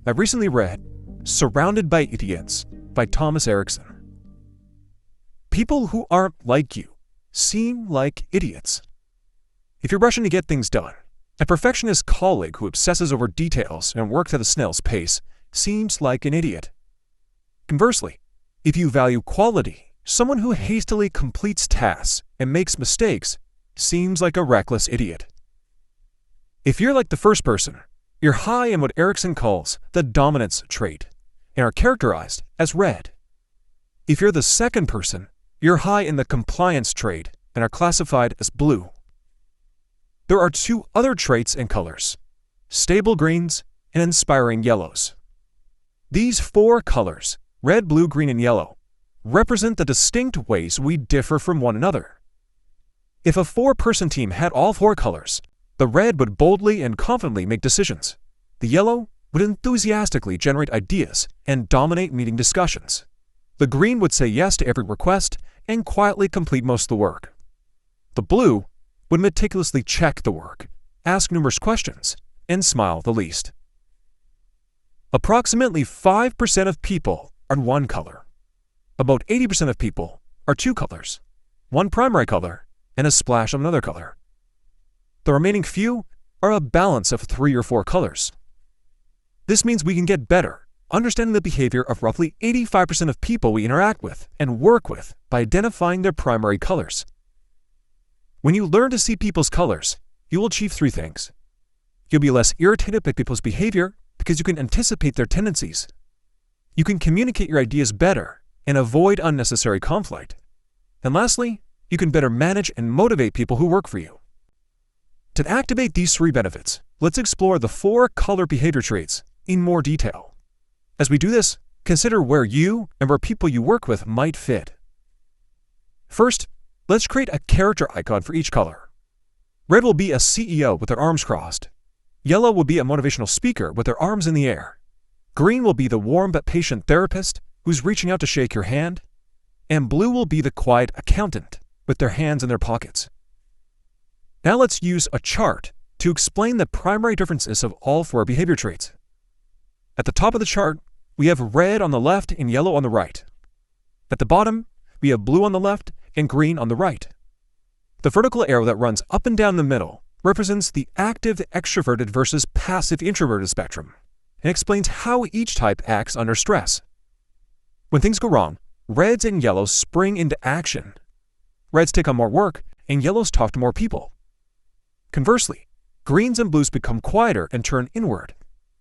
I've recently read Surrounded by Idiots by Thomas Erikson. People who aren't like you seem like idiots. If you're rushing to get things done, a perfectionist colleague who obsesses over details and works at a snail's pace seems like an idiot. Conversely, if you value quality, someone who hastily completes tasks and makes mistakes seems like a reckless idiot. If you're like the first person, you're high in what Erikson calls the dominance trait and are characterized as red. If you're the second person, you're high in the compliance trait and are classified as blue. There are two other traits and colors: stable greens and inspiring yellows. These four colors, red, blue, green, and yellow, represent the distinct ways we differ from one another. If a four-person team had all four colors, the red would boldly and confidently make decisions. The yellow would enthusiastically generate ideas and dominate meeting discussions. The green would say yes to every request and quietly complete most of the work. The blue would meticulously check the work, ask numerous questions, and smile the least. Approximately 5% of people are one color. About 80% of people are two colors, one primary color and a splash of another color. The remaining few are a balance of 3 or 4 colors. This means we can get better understanding the behavior of roughly 85% of people we interact with and work with by identifying their primary colors. When you learn to see people's colors, you will achieve 3 things. You'll be less irritated by people's behavior because you can anticipate their tendencies. You can communicate your ideas better and avoid unnecessary conflict. And lastly, you can better manage and motivate people who work for you. To activate these 3 benefits, let's explore the 4 color behavior traits in more detail. As we do this, consider where you and where people you work with might fit. First, let's create a character icon for each color. Red will be a CEO with their arms crossed. Yellow will be a motivational speaker with their arms in the air. Green will be the warm but patient therapist who's reaching out to shake your hand. And blue will be the quiet accountant with their hands in their pockets. Now let's use a chart to explain the primary differences of all 4 behavior traits. At the top of the chart, we have red on the left and yellow on the right. At the bottom, we have blue on the left and green on the right. The vertical arrow that runs up and down the middle represents the active extroverted versus passive introverted spectrum and explains how each type acts under stress. When things go wrong, reds and yellows spring into action. Reds take on more work and yellows talk to more people. Conversely, greens and blues become quieter and turn inward.